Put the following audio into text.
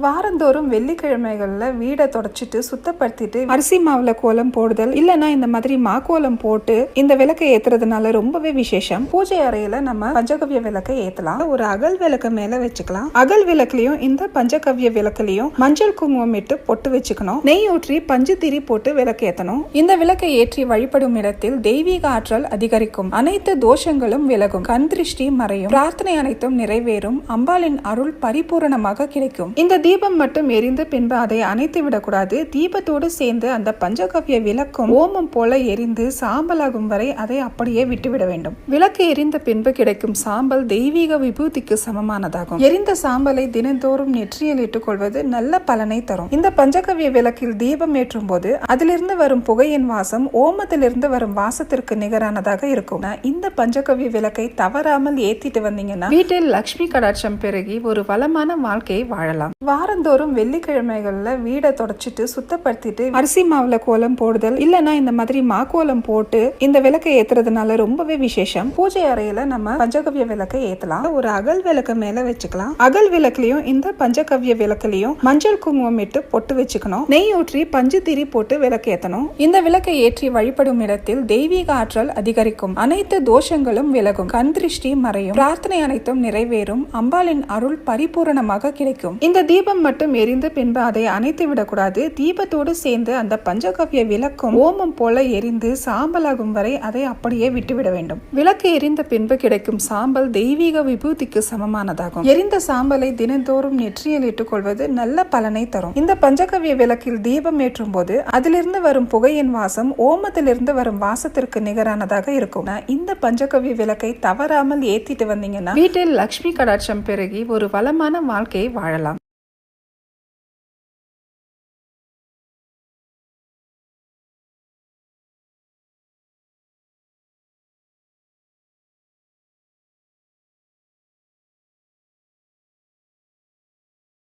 வாரந்தோறும் வெள்ளிக்கிழமைகள்ல வீடை தொடச்சிட்டு சுத்தப்படுத்திட்டு அரிசி மாவுல கோலம் போடுதல் இல்லைன்னா இந்த மாதிரி கோலம் போட்டு இந்த விளக்கை ஏத்துறதுனால ரொம்பவே விசேஷம். பூஜை அறையில நம்ம பஞ்சகவ்ய விளக்கை ஏத்தலாம். ஒரு அகல் விளக்க மேல வச்சுக்கலாம். அகல் விளக்குலயும் இந்த பஞ்சகவ்ய விளக்குலயும் மஞ்சள் குங்குமம் இட்டு பொட்டு வச்சுக்கணும். நெய் ஊற்றி பஞ்சு திரி போட்டு விளக்கு ஏத்தணும். இந்த விளக்கை ஏற்றி வழிபடும் இடத்தில் தெய்வீக ஆற்றல் அதிகரிக்கும். அனைத்து தோஷங்களும் விலகும். கண் திருஷ்டி மறையும். பிரார்த்தனை அனைத்தும் நிறைவேறும். அம்பாளின் அருள் பரிபூரணமாக கிடைக்கும். இந்த தீபம் மட்டும் எரிந்து பின்பு அதை அணைத்து விடக்கூடாது. தீபத்தோடு சேர்ந்து அந்த பஞ்சகவ்ய விளக்கும் ஓமம் போல எரிந்து சாம்பலாகும் வரை அதை அப்படியே விட்டுவிட வேண்டும். விளக்கு எரிந்த பின்பு கிடைக்கும் சாம்பல் தெய்வீக விபூதிக்கு சமமானதாகும். எரிந்த சாம்பலை தினந்தோறும் நெற்றியில் இட்டுக் கொள்வது நல்ல பலனை தரும். இந்த பஞ்சகவ்ய விளக்கில் தீபம் ஏற்றும் போது அதிலிருந்து வரும் புகையின் வாசம் ஓமத்திலிருந்து வரும் வாசத்திற்கு நிகரானதாக இருக்கும். இந்த பஞ்சகவ்ய விளக்கை தவறாமல் ஏத்திட்டு வந்தீங்கன்னா வீட்டில் லட்சுமி கடாட்சம் பெருகி ஒரு வளமான வாழ்க்கையை வாழலாம். வாரந்தோறும் வெள்ளிக்கிழமைகள்ல வீடை தொடச்சிட்டு சுத்தப்படுத்திட்டு அரிசி மாவுல கோலம் போடுதல் இல்லைன்னா இந்த மாதிரி கோலம் போட்டு இந்த விளக்கை ஏத்துறதுனால ரொம்பவே விசேஷம். பூஜை அறையில நம்ம பஞ்சகவ்ய விளக்கை ஏத்தலாம். ஒரு அகல் விளக்கு மேல வச்சுக்கலாம். அகல் விளக்குலயும் இந்த பஞ்சகவ்ய விளக்குலயும் மஞ்சள் குங்குமம் இட்டு பொட்டு வச்சுக்கணும். நெய் ஊற்றி பஞ்சு திரி போட்டு விளக்கு ஏத்தணும். இந்த விளக்கை ஏற்றி வழிபடும் இடத்தில் தெய்வீக ஆற்றல் அதிகரிக்கும். அனைத்து தோஷங்களும் விலகும். கண் திருஷ்டி மறையும். பிரார்த்தனை அனைத்தும் நிறைவேறும். அம்பாளின் அருள் பரிபூரணமாக கிடைக்கும். இந்த தீபம் மட்டும் எரிந்து பின்பு அதை அணைத்து விடக்கூடாது. தீபத்தோடு சேர்ந்து அந்த பஞ்சகவ்ய விளக்கும் ஓமம் போல எரிந்து சாம்பலாகும் வரை அதை அப்படியே விட்டுவிட வேண்டும். விளக்கு எரிந்த பின்பு கிடைக்கும் சாம்பல் தெய்வீக விபூதிக்கு சமமானதாகும். எரிந்த சாம்பலை தினந்தோறும் நெற்றியில் இட்டுக் கொள்வது நல்ல பலனை தரும். இந்த பஞ்சகவ்ய விளக்கில் தீபம் ஏற்றும் போது அதிலிருந்து வரும் புகையின் வாசம் ஓமத்திலிருந்து வரும் வாசத்திற்கு நிகரானதாக இருக்கும். இந்த பஞ்சகவ்ய விளக்கை தவறாமல் ஏத்திட்டு வந்தீங்கன்னா வீட்டில் லட்சுமி கடாட்சம் பெருகி ஒரு வளமான வாழ்க்கையை வாழலாம்.